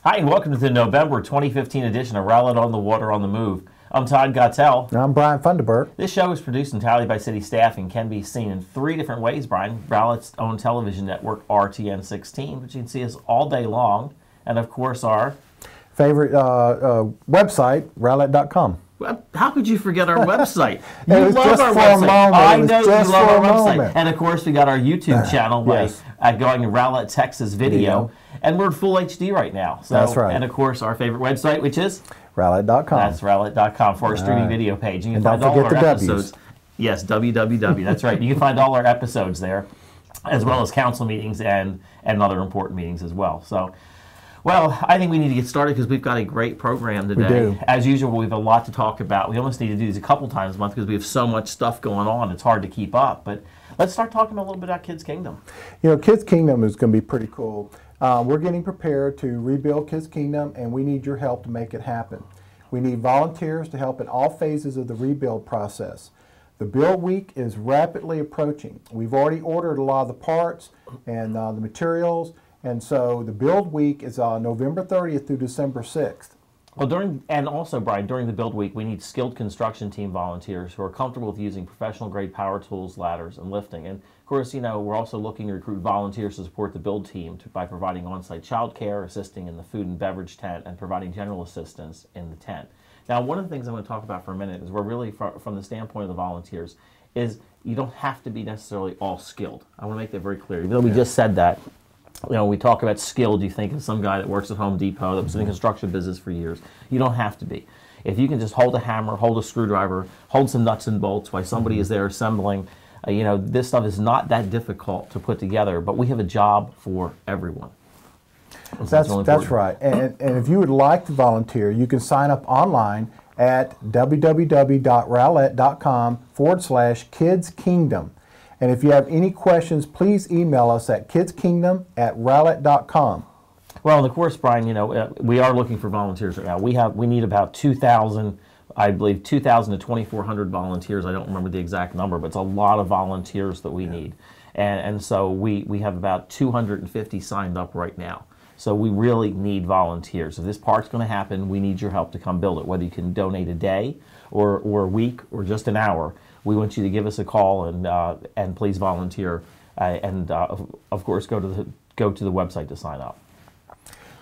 Hi, and welcome to the November 2015 edition of Rowlett on the Water on the Move. I'm Todd Gottell. I'm Brian Funderburk. This show is produced entirely by city staff and can be seen in three different ways, Brian. Rowlett's own television network, RTN 16, which you can see us all day long. And, of course, our favorite website, Rowlett.com. How could you forget our website? You love our website. I know you love our website. And, of course, we got our YouTube channel going to Rowlett, Texas video. And we're full HD right now. So, that's right. And, of course, our favorite website, which is? Rowlett.com. That's Rowlett.com for our streaming video page. You can find all our episodes. Yes, www. That's right. You can find all our episodes there, as well as council meetings and other important meetings as well. So, well, I think we need to get started because we've got a great program today. We do. As usual, we have a lot to talk about. We almost need to do these a couple times a month because we have so much stuff going on. It's hard to keep up. But let's start talking a little bit about Kids Kingdom. You know, Kids Kingdom is going to be pretty cool. We're getting prepared to rebuild Kids Kingdom, and we need your help to make it happen. We need volunteers to help in all phases of the rebuild process. The build week is rapidly approaching. We've already ordered a lot of the parts and the materials, and so the build week is November 30th through December 6th. Well, also, Brian, during the build week, we need skilled construction team volunteers who are comfortable with using professional grade power tools, ladders, and lifting. And of course, you know, we're also looking to recruit volunteers to support the build team by providing on-site child care, assisting in the food and beverage tent, and providing general assistance in the tent. Now, one of the things I'm going to talk about for a minute is we're really, from the standpoint of the volunteers, is you don't have to be necessarily all skilled. I want to make that very clear. Even though we just said that, you know, we talk about skilled, you think of some guy that works at Home Depot, that was in the construction business for years. You don't have to be. If you can just hold a hammer, hold a screwdriver, hold some nuts and bolts while somebody is there assembling, you know, this stuff is not that difficult to put together, but we have a job for everyone. That's right. And if you would like to volunteer, you can sign up online at www.rowlett.com/kidskingdom. And if you have any questions, please email us at kidskingdom@rowlett.com. Well, and of course, Brian, you know, we are looking for volunteers right now. We need about 2,000, I believe 2,000 to 2,400 volunteers. I don't remember the exact number, but it's a lot of volunteers that we need. And so we have about 250 signed up right now. So we really need volunteers. If this park's going to happen, we need your help to come build it, whether you can donate a day or a week or just an hour. We want you to give us a call and please volunteer, of course go to the website to sign up.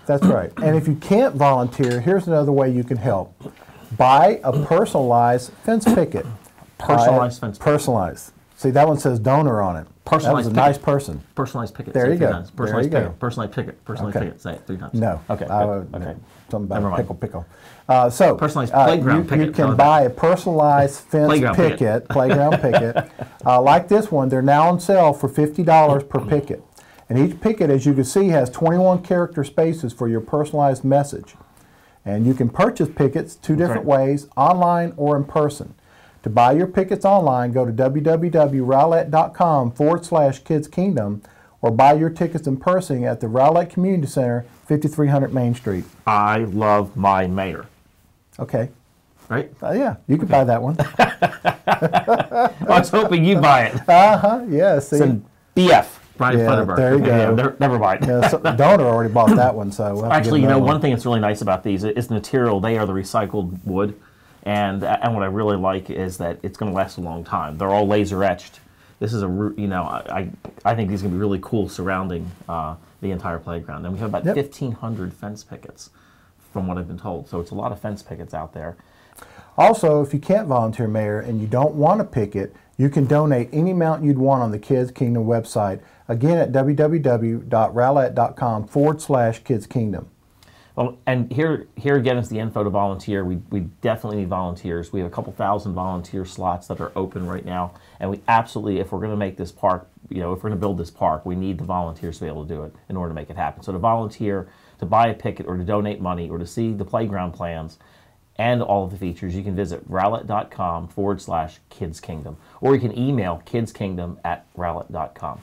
That's right. And if you can't volunteer, here's another way you can help: buy a personalized fence picket. Personalized fence picket. Personalized. See, that one says donor on it. Personalized. That was a nice person. Personalized picket. There you go. Personalized picket. Personalized picket. Personalized picket. Say it 3 times. No. Okay. Okay. Something about pickle. Personalized playground picket. You can buy a personalized fence playground picket. Like this one, they're now on sale for $50 per picket. And each picket, as you can see, has 21 character spaces for your personalized message. And you can purchase pickets two different ways, online or in person. To buy your pickets online, go to www.rowlett.com/kidskingdom or buy your tickets in person at the Rowlett Community Center, 5300 Main Street. I love my mayor. Okay. Right? Yeah, you could buy that one. I was hoping you'd buy it. Yeah, see. It's in BF. Brian Funderburk. There you go. Yeah, never mind. Yeah, so the donor already bought that one, so we'll actually, you know, one thing that's really nice about these is the material. They are the recycled wood, and what I really like is that it's going to last a long time. They're all laser etched. This is I think these are going to be really cool surrounding the entire playground. And we have about 1,500 fence pickets, from what I've been told. So it's a lot of fence pickets out there. Also, if you can't volunteer, Mayor, and you don't want to picket, you can donate any amount you'd want on the Kids Kingdom website. Again, at www.rowlett.com/kidskingdom. Well, and here again is the info to volunteer. We definitely need volunteers. We have a couple thousand volunteer slots that are open right now, and we absolutely, if we're going to make this park, you know, if we're going to build this park, we need the volunteers to be able to do it in order to make it happen. So to volunteer, to buy a picket, or to donate money, or to see the playground plans and all of the features, you can visit rowlett.com/kidskingdom, or you can email kidskingdom@rowlett.com.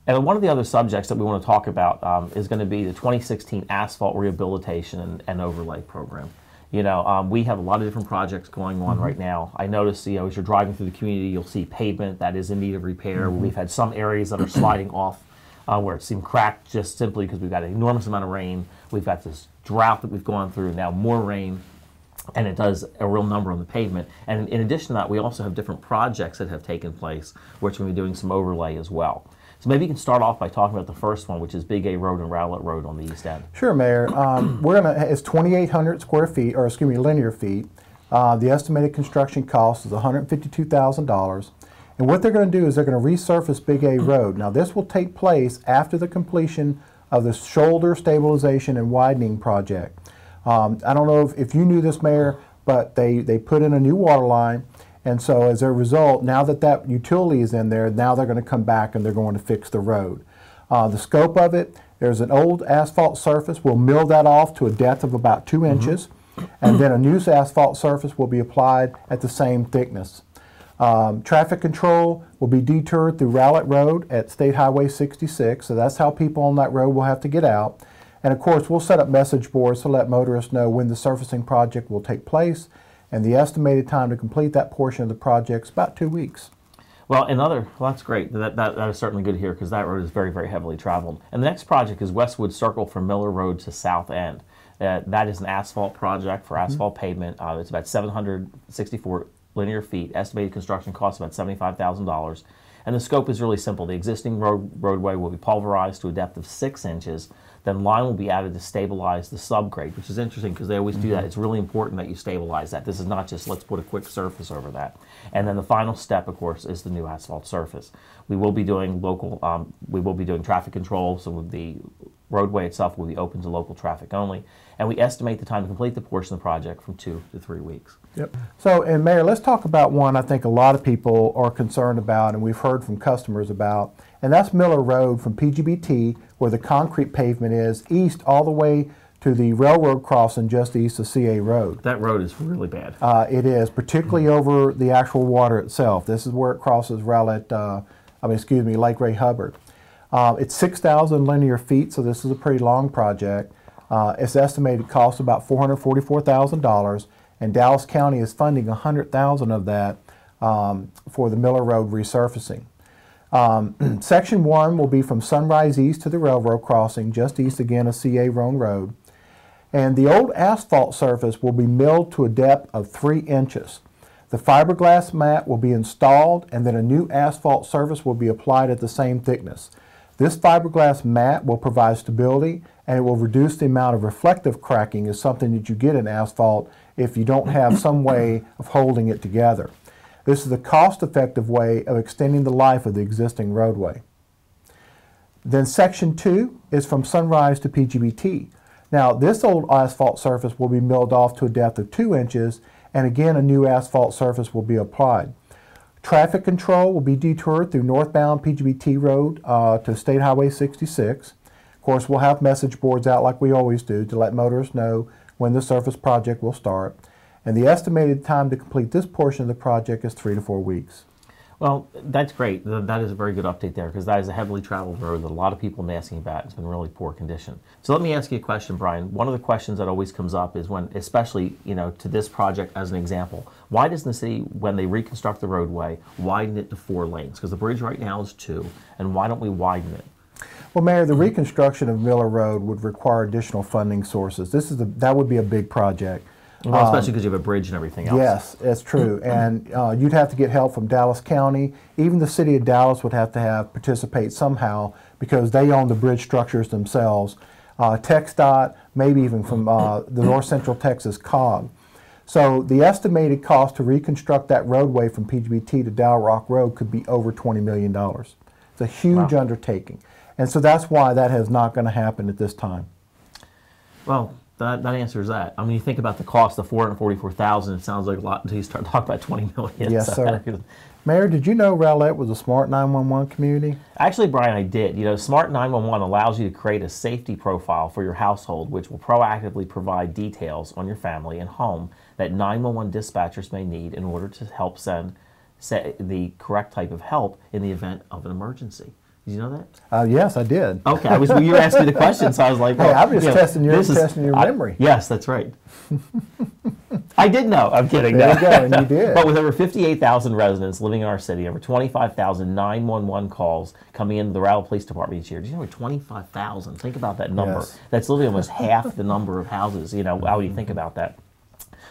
And one of the other subjects that we want to talk about is going to be the 2016 asphalt rehabilitation and overlay program. You know, we have a lot of different projects going on right now. I notice, you know, as you're driving through the community, you'll see pavement that is in need of repair. We've had some areas that are sliding off where it seemed cracked just simply because we've got an enormous amount of rain. We've got this drought that we've gone through, now more rain, and it does a real number on the pavement. And in addition to that, we also have different projects that have taken place, which we're going to be doing some overlay as well. So maybe you can start off by talking about the first one, which is Big A Road and Rowlett Road on the east end. Sure, Mayor. It's 2,800 square feet, or excuse me, linear feet. The estimated construction cost is $152,000. And what they're going to do is they're going to resurface Big A Road. Now, this will take place after the completion of the shoulder stabilization and widening project. I don't know if you knew this, Mayor, but they put in a new water line. And so as a result, now that utility is in there, now they're going to come back and they're going to fix the road. The scope of it, there's an old asphalt surface. We'll mill that off to a depth of about 2 inches. And then a new asphalt surface will be applied at the same thickness. Traffic control will be detoured through Rowlett Road at State Highway 66. So that's how people on that road will have to get out. And of course, we'll set up message boards to let motorists know when the surfacing project will take place. And the estimated time to complete that portion of the project is about 2 weeks. Well, that's great. That is certainly good here because that road is very, very heavily traveled. And the next project is Westwood Circle from Miller Road to South End. That is an asphalt project for asphalt pavement. It's about 764 linear feet. Estimated construction cost about $75,000. And the scope is really simple. The existing roadway will be pulverized to a depth of 6 inches. Then lime will be added to stabilize the subgrade, which is interesting because they always do that. It's really important that you stabilize that. This is not just let's put a quick surface over that. And then the final step, of course, is the new asphalt surface. We will be doing traffic control, so the roadway itself will be open to local traffic only. And we estimate the time to complete the portion of the project from 2 to 3 weeks. Yep. So, and Mayor, let's talk about one I think a lot of people are concerned about and we've heard from customers about, and that's Miller Road from PGBT, where the concrete pavement is, east all the way to the railroad crossing just east of CA Road. That road is really bad. It is, particularly over the actual water itself. This is where it crosses Lake Ray Hubbard. It's 6,000 linear feet, so this is a pretty long project. Its estimated cost about $444,000, and Dallas County is funding $100,000 of that for the Miller Road resurfacing. Section 1 will be from Sunrise East to the railroad crossing, just east again of CA Roan Road. And the old asphalt surface will be milled to a depth of 3 inches. The fiberglass mat will be installed, and then a new asphalt surface will be applied at the same thickness. This fiberglass mat will provide stability, and it will reduce the amount of reflective cracking, is something that you get in asphalt if you don't have some way of holding it together. This is a cost-effective way of extending the life of the existing roadway. Then Section 2 is from Sunrise to PGBT. Now, this old asphalt surface will be milled off to a depth of 2 inches, and again, a new asphalt surface will be applied. Traffic control will be detoured through northbound PGBT Road to State Highway 66. Of course, we'll have message boards out like we always do to let motorists know when the surface project will start. And the estimated time to complete this portion of the project is 3 to 4 weeks. Well, that's great. That is a very good update there because that is a heavily traveled road that a lot of people have been asking about. It's been in really poor condition. So let me ask you a question, Brian. One of the questions that always comes up is when, especially, to this project as an example, why doesn't the city, when they reconstruct the roadway, widen it to 4 lanes? Because the bridge right now is 2, and why don't we widen it? Well, Mayor, the reconstruction of Miller Road would require additional funding sources. That would be a big project. Well, especially because you have a bridge and everything else. Yes, that's true. And you'd have to get help from Dallas County. Even the city of Dallas would have to participate somehow because they own the bridge structures themselves. TxDOT, maybe even from the North Central Texas COG. So the estimated cost to reconstruct that roadway from PGBT to Dow Rock Road could be over $20 million. It's a huge undertaking. And so that's why that is not going to happen at this time. Well, that answers that. I mean, you think about the cost of $444,000. It sounds like a lot until you start talking about $20 million. Yes, sir. Mayor, did you know Rowlett was a smart 911 community? Actually, Brian, I did. Smart 911 allows you to create a safety profile for your household, which will proactively provide details on your family and home that 911 dispatchers may need in order to help send the correct type of help in the event of an emergency. Did you know that? Yes, I did. Okay, you were asking me the question, so I was like, well, hey, I'm just testing your I, memory. yes, that's right. I did know. I'm kidding. There you go, and you did. But with over 58,000 residents living in our city, over 25,000 911 calls coming into the Rowlett Police Department each year. Do you know 25,000? Think about that number. Yes. That's literally almost half the number of houses. You know, how do you think about that?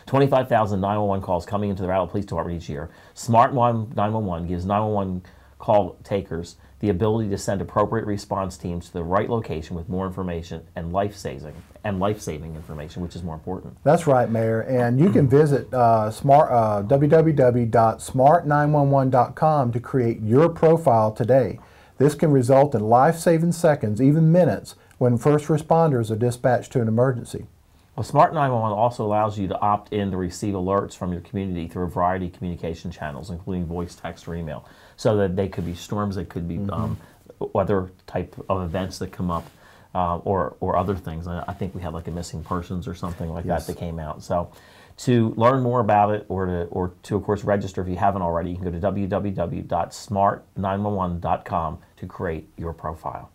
25,000 911 calls coming into the Rowlett Police Department each year. Smart 911 gives 911 call takers the ability to send appropriate response teams to the right location with more information and life-saving information, which is more important. That's right, Mayor. And you can visit www.smart911.com to create your profile today. This can result in life-saving seconds, even minutes, when first responders are dispatched to an emergency. Well, Smart 911 also allows you to opt in to receive alerts from your community through a variety of communication channels, including voice, text, or email, so that they could be storms, they could be other type of events that come up, or other things. I think we had like a missing persons or something like that came out. So to learn more about it, or to of course register if you haven't already, you can go to www.smart911.com to create your profile.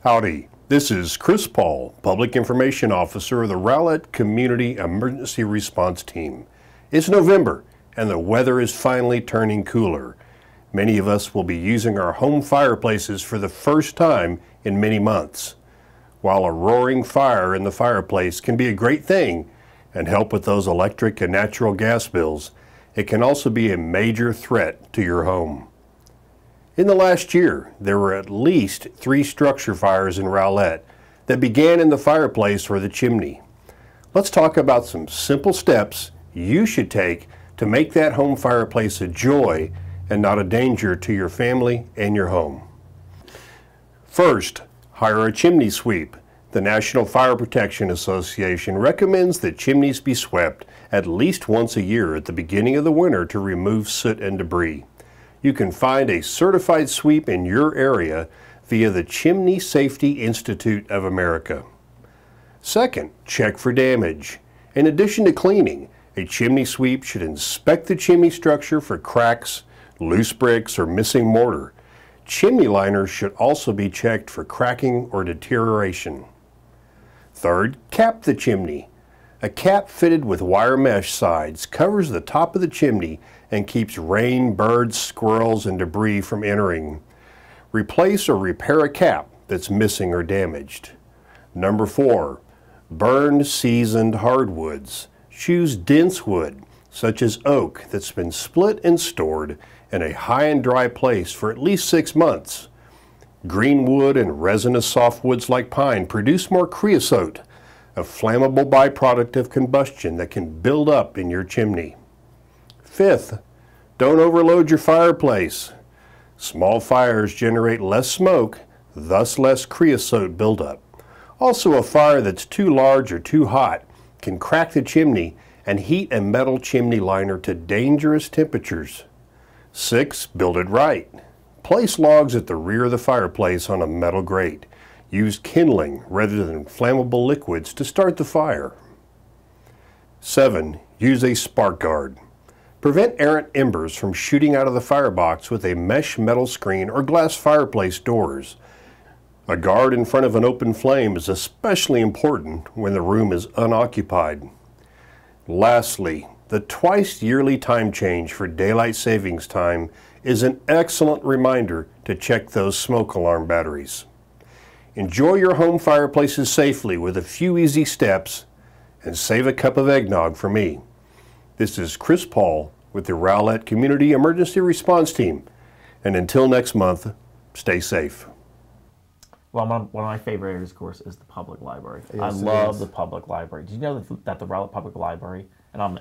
Howdy, this is Chris Paul, Public Information Officer of the Rowlett Community Emergency Response Team. It's November and the weather is finally turning cooler. Many of us will be using our home fireplaces for the first time in many months. While a roaring fire in the fireplace can be a great thing and help with those electric and natural gas bills, it can also be a major threat to your home. In the last year, there were at least 3 structure fires in Rowlett that began in the fireplace or the chimney. Let's talk about some simple steps you should take to make that home fireplace a joy and not a danger to your family and your home. First, hire a chimney sweep. The National Fire Protection Association recommends that chimneys be swept at least once a year at the beginning of the winter to remove soot and debris. You can find a certified sweep in your area via the Chimney Safety Institute of America. Second, check for damage. In addition to cleaning, a chimney sweep should inspect the chimney structure for cracks, loose bricks, or missing mortar. Chimney liners should also be checked for cracking or deterioration. Third, cap the chimney. A cap fitted with wire mesh sides covers the top of the chimney and keeps rain, birds, squirrels, and debris from entering. Replace or repair a cap that's missing or damaged. Number 4, burned seasoned hardwoods. Choose dense wood, such as oak, that's been split and stored in a high and dry place for at least 6 months. Green wood and resinous softwoods like pine produce more creosote, a flammable byproduct of combustion that can build up in your chimney. Fifth, don't overload your fireplace. Small fires generate less smoke, thus less creosote buildup. Also, a fire that's too large or too hot can crack the chimney and heat a metal chimney liner to dangerous temperatures. 6, build it right. Place logs at the rear of the fireplace on a metal grate. Use kindling rather than flammable liquids to start the fire. 7, use a spark guard. Prevent errant embers from shooting out of the firebox with a mesh metal screen or glass fireplace doors. A guard in front of an open flame is especially important when the room is unoccupied. Lastly, the twice yearly time change for daylight savings time is an excellent reminder to check those smoke alarm batteries. Enjoy your home fireplaces safely with a few easy steps and save a cup of eggnog for me. This is Chris Paul with the Rowlett Community Emergency Response Team. And until next month, stay safe. Well, one of my favorite areas, of course, is the public library. Yes, I love the public library. Did you know that the Rowlett Public Library, and of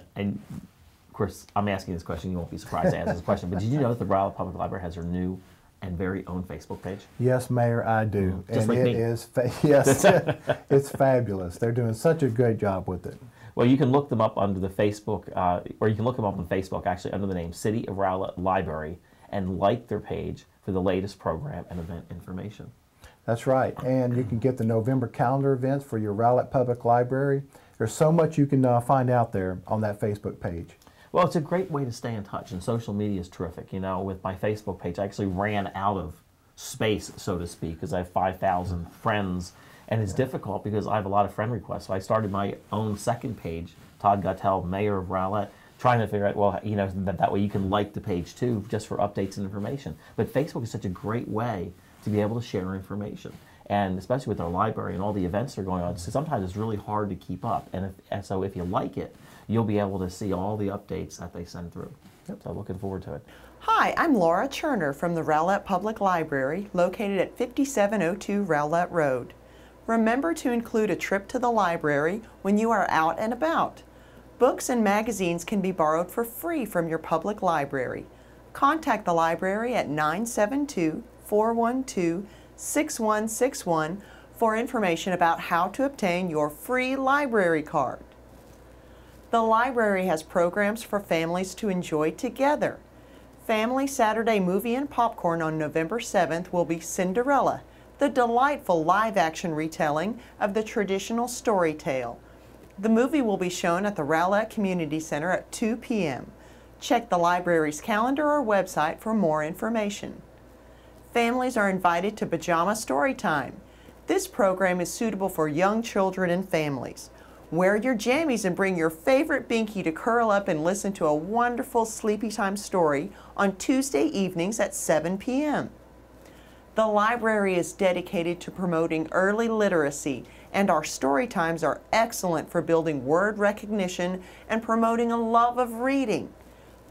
course, I'm asking this question, you won't be surprised to answer this question, but did you know that the Rowlett Public Library has their new and very own Facebook page? Yes, Mayor, I do. Just and like it me. is, yes, it's fabulous. They're doing such a good job with it. Well, you can look them up under the Facebook, or you can look them up on Facebook actually under the name City of Rowlett Library and like their page for the latest program and event information. That's right. And you can get the November calendar events for your Rowlett Public Library. There's so much you can find out there on that Facebook page. Well, it's a great way to stay in touch, and social media is terrific. You know, with my Facebook page, I actually ran out of space, so to speak, because I have 5,000 friends, and it's difficult because I have a lot of friend requests. So I started my own second page, Todd Guttel, Mayor of Rowlett, trying to figure out, well, you know, that way you can like the page too, just for updates and information. But Facebook is such a great way to be able to share information. And especially with our library and all the events that are going on, so sometimes it's really hard to keep up. And so if you like it, you'll be able to see all the updates that they send through. Yep. So looking forward to it. Hi, I'm Laura Cherner from the Rowlett Public Library, located at 5702 Rowlett Road. Remember to include a trip to the library when you are out and about. Books and magazines can be borrowed for free from your public library. Contact the library at 972-412-6161 for information about how to obtain your free library card. The library has programs for families to enjoy together. Family Saturday Movie and Popcorn on November 7th will be Cinderella, the delightful live-action retelling of the traditional story tale. The movie will be shown at the Rowlett Community Center at 2 p.m. Check the library's calendar or website for more information. Families are invited to Pajama Story Time. This program is suitable for young children and families. Wear your jammies and bring your favorite binky to curl up and listen to a wonderful sleepy time story on Tuesday evenings at 7 p.m. The library is dedicated to promoting early literacy, and our story times are excellent for building word recognition and promoting a love of reading.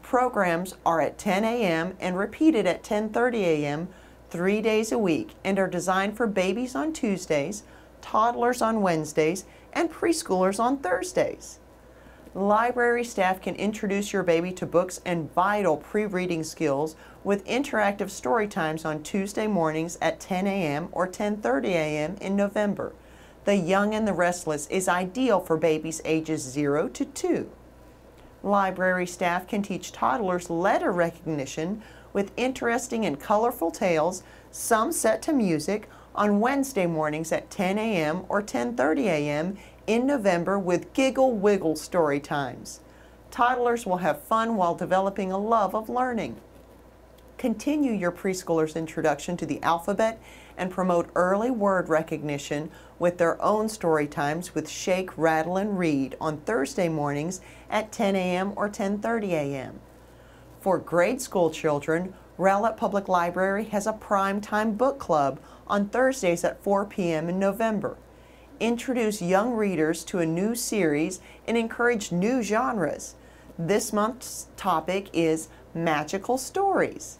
Programs are at 10 a.m. and repeated at 10:30 a.m. 3 days a week and are designed for babies on Tuesdays, toddlers on Wednesdays, and preschoolers on Thursdays. Library staff can introduce your baby to books and vital pre-reading skills with interactive story times on Tuesday mornings at 10 a.m. or 10:30 a.m. in November. The Young and the Restless is ideal for babies ages 0 to 2. Library staff can teach toddlers letter recognition with interesting and colorful tales, some set to music, on Wednesday mornings at 10 a.m. or 10:30 a.m. in November with Giggle Wiggle story times. Toddlers will have fun while developing a love of learning. Continue your preschoolers' introduction to the alphabet and promote early word recognition with their own story times with Shake, Rattle, and Read on Thursday mornings at 10 a.m. or 10:30 a.m. For grade school children, Rowlett Public Library has a prime-time book club on Thursdays at 4 p.m. in November. Introduce young readers to a new series and encourage new genres. This month's topic is magical stories.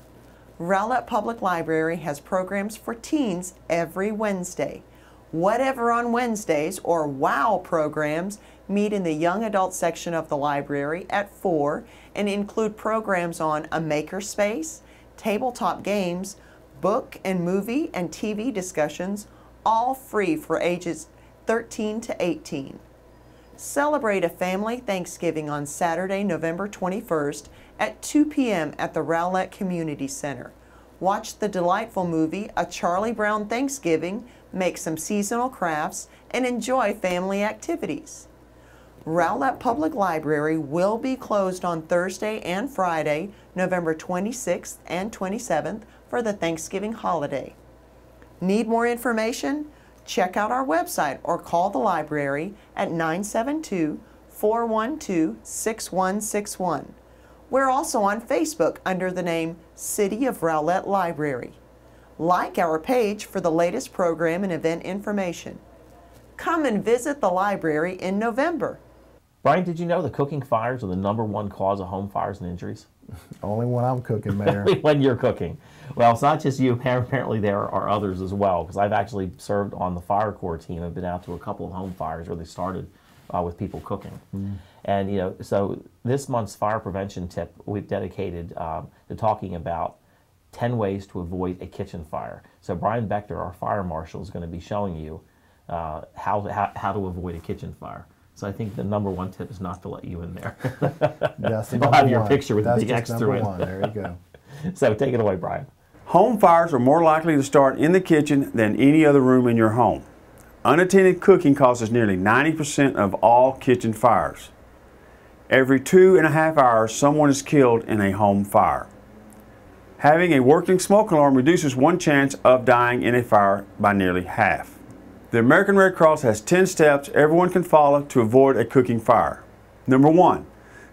Rowlett Public Library has programs for teens every Wednesday. Whatever on Wednesdays or WOW programs meet in the young adult section of the library at 4 and include programs on a makerspace, tabletop games, book and movie and TV discussions, all free for ages 13 to 18. Celebrate a family Thanksgiving on Saturday, November 21st at 2 p.m. at the Rowlett Community Center. Watch the delightful movie A Charlie Brown Thanksgiving, make some seasonal crafts, and enjoy family activities. Rowlett Public Library will be closed on Thursday and Friday, November 26th and 27th for the Thanksgiving holiday. Need more information? Check out our website or call the library at 972-412-6161. We're also on Facebook under the name City of Rowlett Library. Like our page for the latest program and event information. Come and visit the library in November. Brian, did you know the cooking fires are the #1 cause of home fires and injuries? Only when I'm cooking, Mayor. Only when you're cooking. Well, it's not just you. Apparently there are others as well, because I've actually served on the fire corps team. I've been out to a couple of home fires where they started with people cooking. And, you know, so this month's fire prevention tip we've dedicated to talking about 10 ways to avoid a kitchen fire. So Brian Beckner, our fire marshal, is going to be showing you how to avoid a kitchen fire. So I think the #1 tip is not to let you in there. That's the We'll have your #1. picture with That's the big just X through it. #1. There you go. So take it away, Brian. Home fires are more likely to start in the kitchen than any other room in your home. Unattended cooking causes nearly 90% of all kitchen fires. Every 2.5 hours, someone is killed in a home fire. Having a working smoke alarm reduces one chance of dying in a fire by nearly half. The American Red Cross has 10 steps everyone can follow to avoid a cooking fire. Number 1,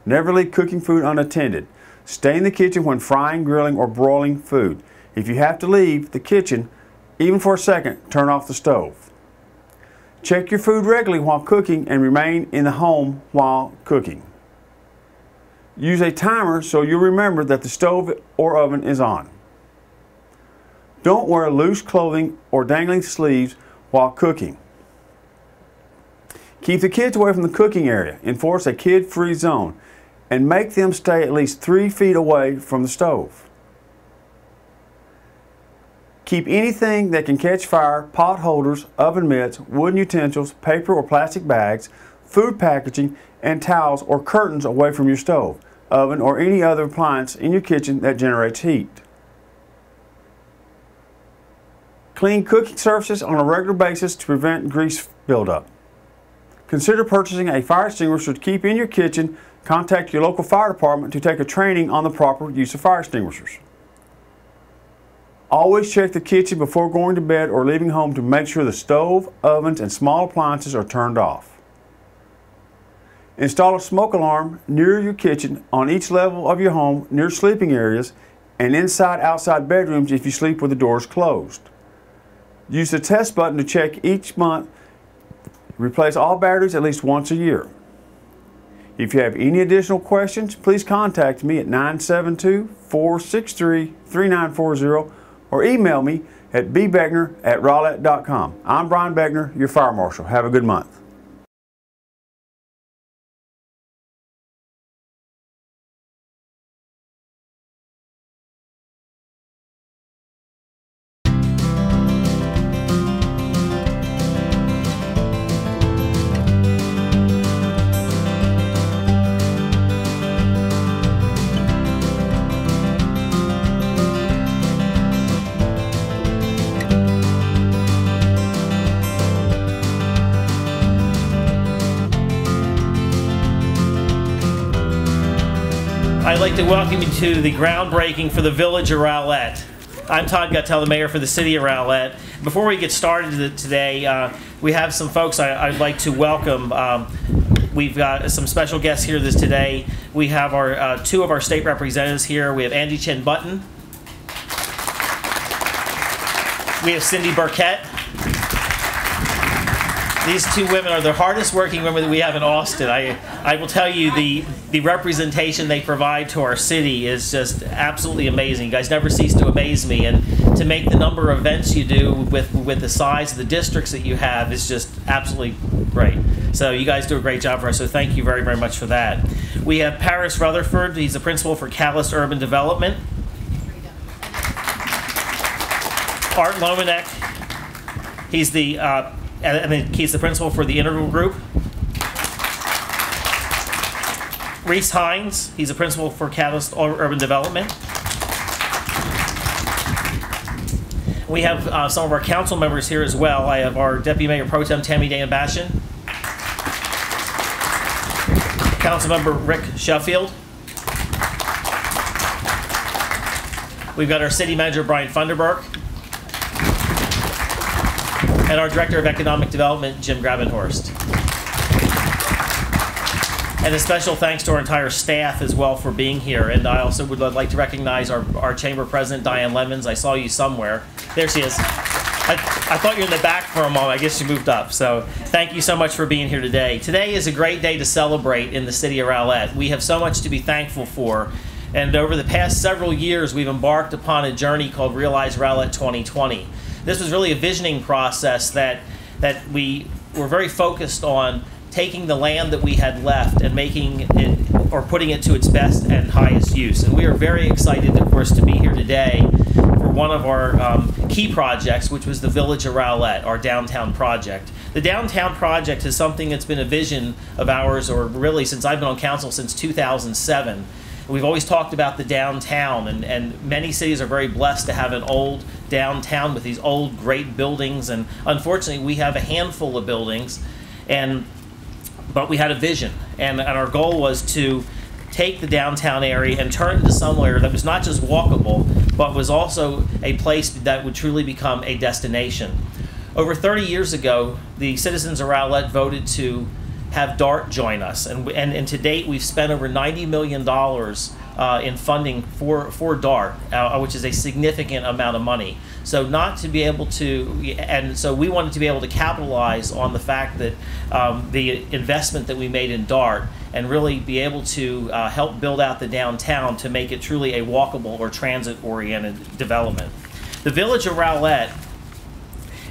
never leave cooking food unattended. Stay in the kitchen when frying, grilling, or broiling food. If you have to leave the kitchen, even for a second, turn off the stove. Check your food regularly while cooking and remain in the home while cooking. Use a timer so you'll remember that the stove or oven is on. Don't wear loose clothing or dangling sleeves while cooking. Keep the kids away from the cooking area. Enforce a kid-free zone and make them stay at least 3 feet away from the stove. Keep anything that can catch fire, pot holders, oven mitts, wooden utensils, paper or plastic bags, food packaging, and towels or curtains away from your stove, oven, or any other appliance in your kitchen that generates heat. Clean cooking surfaces on a regular basis to prevent grease buildup. Consider purchasing a fire extinguisher to keep in your kitchen. Contact your local fire department to take a training on the proper use of fire extinguishers. Always check the kitchen before going to bed or leaving home to make sure the stove, ovens, and small appliances are turned off. Install a smoke alarm near your kitchen on each level of your home, near sleeping areas, and inside/outside bedrooms if you sleep with the doors closed. Use the test button to check each month. Replace all batteries at least once a year. If you have any additional questions, please contact me at 972-463-3940 or email me at bbeckner@rowlett.com. I'm Brian Beckner, your fire marshal. Have a good month. I'd like to welcome you to the groundbreaking for the Village of Rowlett. I'm Todd Guttel, the mayor for the City of Rowlett. Before we get started today, we have some folks I'd like to welcome. We've got some special guests here today. We have our 2 of our state representatives here. We have Angie Chen Button. We have Cindy Burkett. These 2 women are the hardest working women that we have in Austin. I will tell you, the representation they provide to our city is just absolutely amazing. You guys never cease to amaze me, and to make the number of events you do with the size of the districts that you have is just absolutely great. So you guys do a great job for us, so thank you very, very much for that. We have Paris Rutherford. He's the principal for Catalyst Urban Development. Art Lomanek. He's the he's the principal for the Integral Group. Reese Hines, he's a principal for Catalyst Urban Development. We have some of our council members here as well. I have our Deputy Mayor Pro Tem Tammy Dana Bashan, Councilmember Rick Sheffield. We've got our City Manager Brian Funderburk, and our Director of Economic Development Jim Grabenhorst. And a special thanks to our entire staff as well for being here. And I also would like to recognize our Chamber President, Diane Lemons. I saw you somewhere. There she is. I thought you were in the back for a moment. I guess you moved up. So thank you so much for being here today. Today is a great day to celebrate in the City of Rowlett. We have so much to be thankful for. And over the past several years, we've embarked upon a journey called Realize Rowlett 2020. This was really a visioning process that we were very focused on taking the land that we had left and making it, or putting it to its best and highest use. And we are very excited, of course, to be here today for one of our key projects, which was the Village of Rowlett, our downtown project. The downtown project is something that's been a vision of ours, or really since I've been on council since 2007. We've always talked about the downtown, and many cities are very blessed to have an old downtown with these old great buildings, and unfortunately we have a handful of buildings, but we had a vision, and our goal was to take the downtown area and turn it into somewhere that was not just walkable, but was also a place that would truly become a destination. Over 30 years ago, the citizens of Rowlett voted to have DART join us, and to date we've spent over $90 million in funding for DART, which is a significant amount of money. So not to be able to, and so we wanted to be able to capitalize on the fact that the investment that we made in DART, and really be able to help build out the downtown to make it truly a walkable or transit-oriented development. The Village of Rowlett.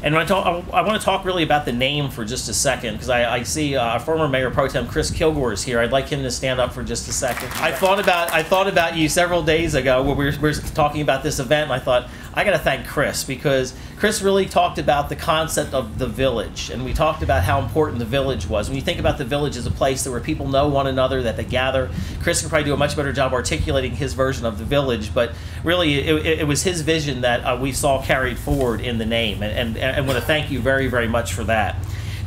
And I want to talk really about the name for just a second, because I see our former Mayor Pro Tem Chris Kilgore is here. I'd like him to stand up for just a second. I thought about you several days ago when we were talking about this event, and I thought, I got to thank Chris, because Chris really talked about the concept of the village, and we talked about how important the village was. When you think about the village as a place where people know one another, that they gather, Chris could probably do a much better job articulating his version of the village, but really it was his vision that we saw carried forward in the name, and I want to thank you very, very much for that.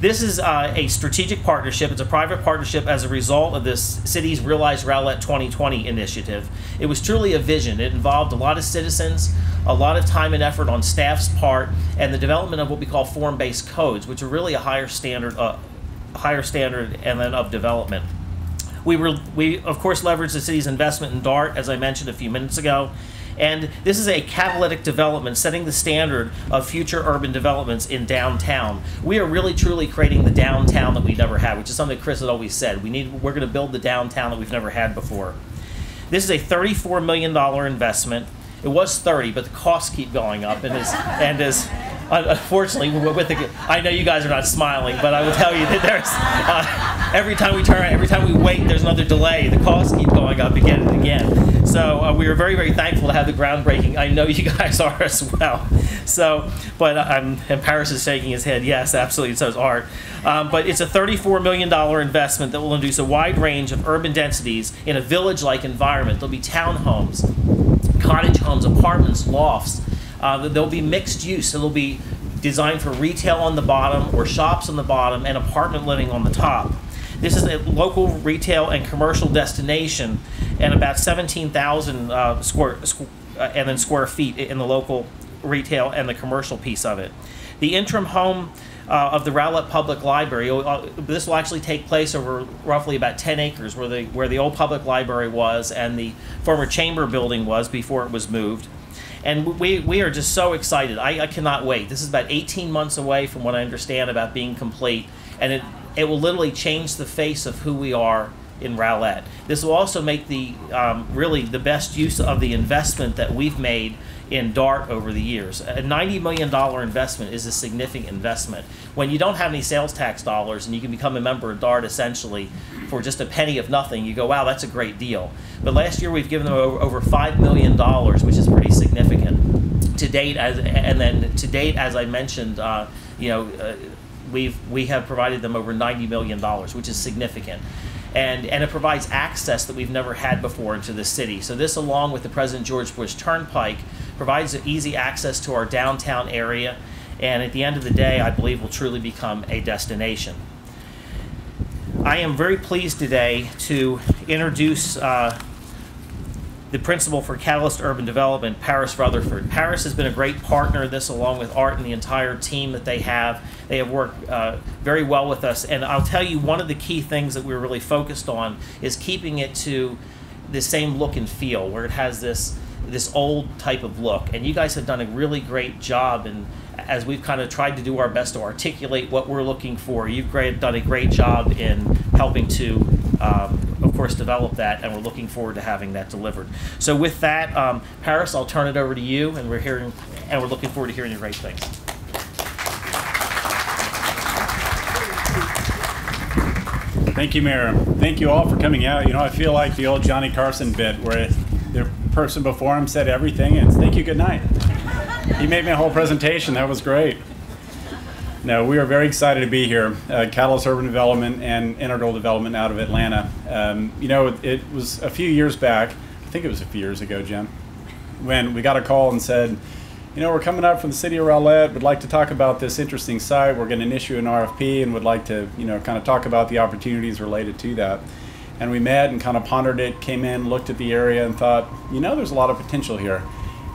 This is a strategic partnership. It's a private partnership as a result of this city's Realize Rowlett 2020 initiative. It was truly a vision. It involved a lot of citizens, a lot of time and effort on staff's part, and the development of what we call form-based codes, which are really a higher standard and then of development. We of course leveraged the city's investment in DART, as I mentioned a few minutes ago. And this is a catalytic development setting the standard of future urban developments in downtown. We are really truly creating the downtown that we never had, which is something Chris had always said. We're going to build the downtown that we've never had before. This is a $34 million investment. It was 30, but the costs keep going up, and is unfortunately, I know you guys are not smiling, but I will tell you that there's every time we wait, there's another delay. The costs keep going up again and again. So we are very, very thankful to have the groundbreaking. I know you guys are as well. So, and Paris is shaking his head. Yes, absolutely. So is Art. But it's a $34 million investment that will induce a wide range of urban densities in a village-like environment. There'll be townhomes, cottage homes, apartments, lofts. There'll be mixed use, so they'll be designed for retail on the bottom, or shops on the bottom, and apartment living on the top. This is a local retail and commercial destination, and about 17,000 square feet in the local retail and the commercial piece of it. The interim home of the Rowlett Public Library, this will actually take place over roughly about 10 acres where the old public library was and the former chamber building was before it was moved. And we are just so excited. I cannot wait. This is about 18 months away from what I understand about being complete, and it will literally change the face of who we are in Rowlett. This will also make the really the best use of the investment that we've made in DART over the years. A $90 million investment is a significant investment. When you don't have any sales tax dollars and you can become a member of DART essentially for just a penny of nothing, you go, wow, that's a great deal. But last year we've given them over $5 million, which is pretty significant. To date, as I mentioned, we have provided them over $90 million, which is significant. And it provides access that we've never had before into the city. So this, along with the President George Bush Turnpike, provides easy access to our downtown area, and at the end of the day, I believe will truly become a destination. I am very pleased today to introduce the principal for Catalyst Urban Development, Paris Rutherford. Paris has been a great partner in this, along with Art and the entire team that they have. They have worked very well with us, and I'll tell you, one of the key things that we're really focused on is keeping it to the same look and feel, where it has this old type of look. And you guys have done a really great job, and as we've kind of tried to do our best to articulate what we're looking for, you've done a great job in helping to, of course, develop that, and we're looking forward to having that delivered. So with that, Paris, I'll turn it over to you, and we're looking forward to hearing your great things. Thank you, Mayor. Thank you all for coming out. You know, I feel like the old Johnny Carson bit where the person before him said everything and thank you, good night. He made me a whole presentation. That was great. No, we are very excited to be here. Catalyst Urban Development and Integral Development out of Atlanta. You know, it was a few years back, I think it was a few years ago, Jim, when we got a call and said, you know, we're coming up from the City of Rowlett, would like to talk about this interesting site. We're going to issue an RFP and would like to, you know, kind of talk about the opportunities related to that. And we met and kind of pondered it, came in, looked at the area and thought, you know, there's a lot of potential here.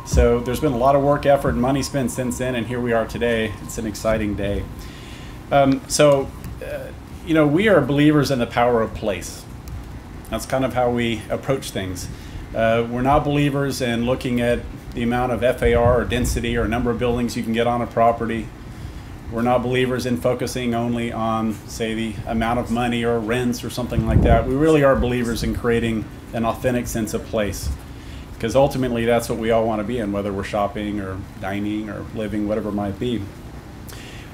So there's been a lot of work, effort, and money spent since then, and here we are today. It's an exciting day. You know, we are believers in the power of place. That's kind of how we approach things. We're not believers in looking at the amount of FAR or density or number of buildings you can get on a property. We're not believers in focusing only on, say, the amount of money or rents or something like that. We really are believers in creating an authentic sense of place, because ultimately that's what we all want to be in, whether we're shopping or dining or living, whatever it might be.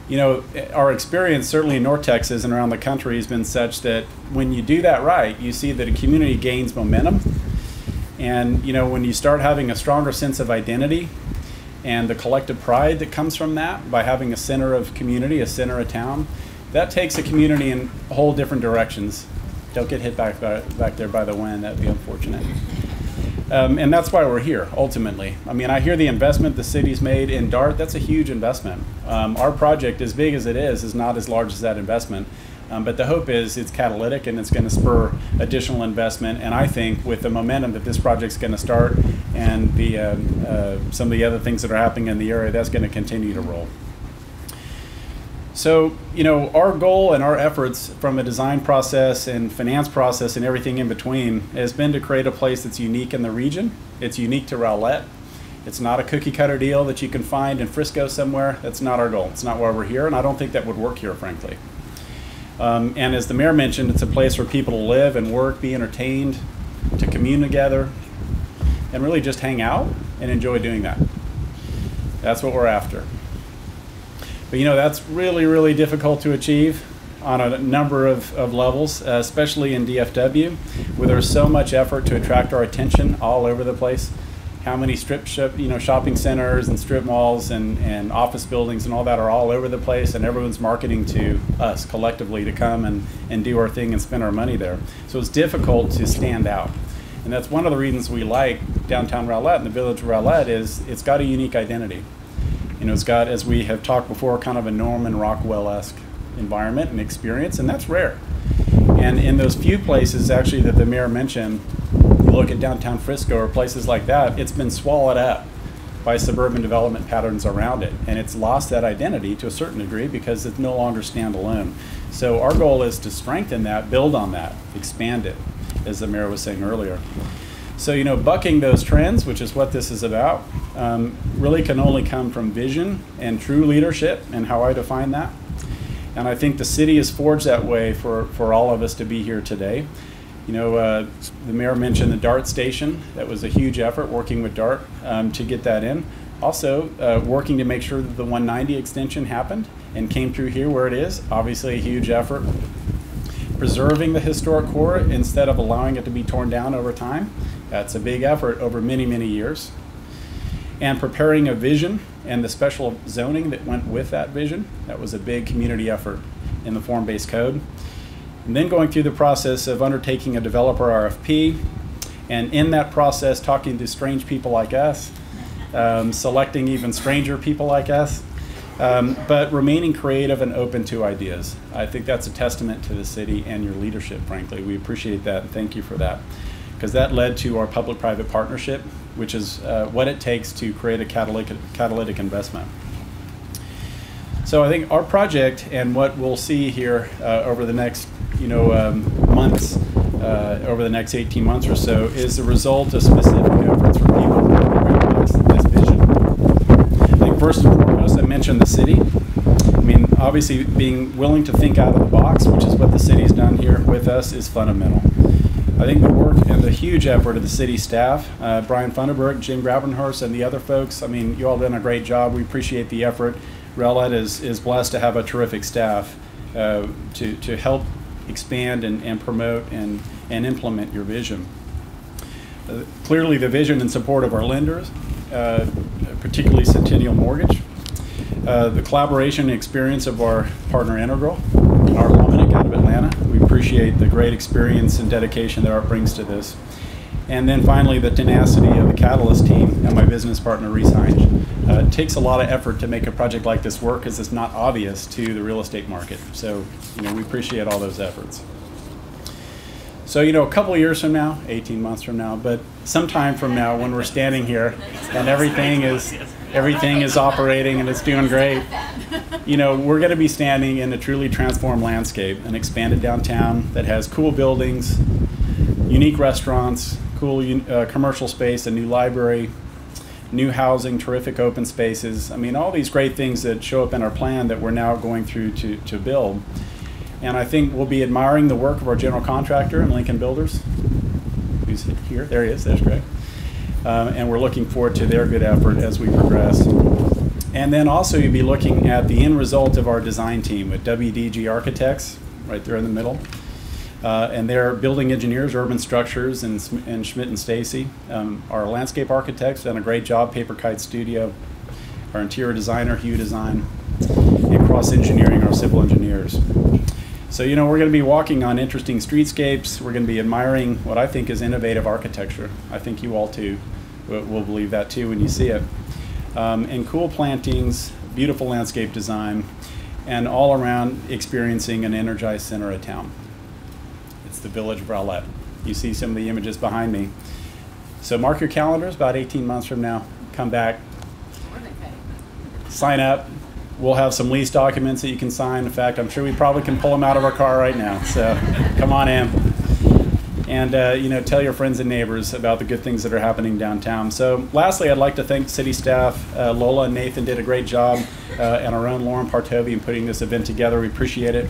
You know, our experience certainly in North Texas and around the country has been such that when you do that right, you see that a community gains momentum. And you know, when you start having a stronger sense of identity and the collective pride that comes from that by having a center of community, a center of town, that takes a community in whole different directions. Don't get hit back there by the wind, that'd be unfortunate. And that's why we're here, ultimately. I mean, I hear the investment the city's made in DART, that's a huge investment. Our project, as big as it is not as large as that investment. But the hope is it's catalytic and it's going to spur additional investment. And I think with the momentum that this project's going to start and the some of the other things that are happening in the area, that's going to continue to roll. So, you know, our goal and our efforts from a design process and finance process and everything in between has been to create a place that's unique in the region. It's unique to Rowlett. It's not a cookie cutter deal that you can find in Frisco somewhere. That's not our goal. It's not why we're here, and I don't think that would work here, frankly. And as the mayor mentioned, it's a place for people to live and work, be entertained, to commune together, and really just hang out and enjoy doing that. That's what we're after. But you know, that's really, really difficult to achieve on a number of levels, especially in DFW, where there's so much effort to attract our attention all over the place. How many shopping centers and strip malls and office buildings and all that are all over the place, and everyone's marketing to us collectively to come and do our thing and spend our money there. So it's difficult to stand out. And that's one of the reasons we like downtown Rowlett and the village of Rowlett is it's got a unique identity. You know, it's got, as we have talked before, kind of a Norman Rockwell-esque environment and experience, and that's rare. And in those few places actually that the mayor mentioned, you look at downtown Frisco or places like that, it's been swallowed up by suburban development patterns around it. And it's lost that identity to a certain degree because it's no longer standalone. So our goal is to strengthen that, build on that, expand it, as the mayor was saying earlier. So, you know, bucking those trends, which is what this is about, really can only come from vision and true leadership, and how I define that. And I think the city is forged that way for all of us to be here today. You know, the mayor mentioned the DART station. That was a huge effort, working with DART to get that in. Also, working to make sure that the 190 extension happened and came through here where it is. Obviously a huge effort. Preserving the historic core instead of allowing it to be torn down over time. That's a big effort over many, many years. And preparing a vision and the special zoning that went with that vision. That was a big community effort in the form-based code. And then going through the process of undertaking a developer RFP, and in that process talking to strange people like us, selecting even stranger people like us, but remaining creative and open to ideas. I think that's a testament to the city and your leadership, frankly. We appreciate that and thank you for that, because that led to our public-private partnership, which is what it takes to create a catalytic investment. So I think our project and what we'll see here over the next months, over the next 18 months or so, is the result of specific efforts for people to realize this vision. I think first and foremost, I mentioned the city. I mean, obviously being willing to think out of the box, which is what the city's done here with us, is fundamental. I think the work and the huge effort of the city staff, Brian Funderburg, Jim Grabenhurst, and the other folks, I mean, you all done a great job. We appreciate the effort. Rowlett is blessed to have a terrific staff to help expand and promote and implement your vision. Clearly the vision and support of our lenders, particularly Centennial Mortgage, the collaboration and experience of our partner Integral, Art Lominick out of Atlanta. We appreciate the great experience and dedication that Art brings to this. And then finally, the tenacity of the Catalyst team and my business partner, Reese Heinz. It takes a lot of effort to make a project like this work because it's not obvious to the real estate market. So, we appreciate all those efforts. So, a couple of years from now, 18 months from now, but sometime from now when we're standing here and everything is operating and it's doing great, we're going to be standing in a truly transformed landscape, an expanded downtown that has cool buildings, unique restaurants, cool commercial space, a new library, new housing, terrific open spaces. I mean, all these great things that show up in our plan that we're now going through to build. And I think we'll be admiring the work of our general contractor and Lincoln Builders, who's here. There he is. There's Greg. And we're looking forward to their good effort as we progress. And then also you'll be looking at the end result of our design team with WDG Architects, right there in the middle. And they're building engineers, urban structures, and Schmidt and Stacy. Our landscape architects done a great job, Paper Kite Studio. Our interior designer, Hue Design, and Cross Engineering, our civil engineers. So, we're going to be walking on interesting streetscapes. We're going to be admiring what I think is innovative architecture. I think you all too will believe that too when you see it. And cool plantings, beautiful landscape design, and all around experiencing an energized center of town. It's the village of Rowlett. You see some of the images behind me. So mark your calendars, about 18 months from now. Come back, sign up. We'll have some lease documents that you can sign. In fact, I'm sure we probably can pull them out of our car right now. So come on in. And tell your friends and neighbors about the good things that are happening downtown. So lastly, I'd like to thank city staff. Lola and Nathan did a great job, and our own Lauren Partovi in putting this event together. We appreciate it.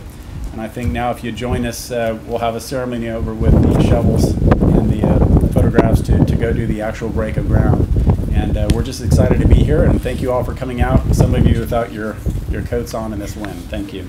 And I think now if you join us, we'll have a ceremony over with the shovels and the photographs to go do the actual break of ground. And we're just excited to be here, and thank you all for coming out. Some of you without your coats on in this wind. Thank you.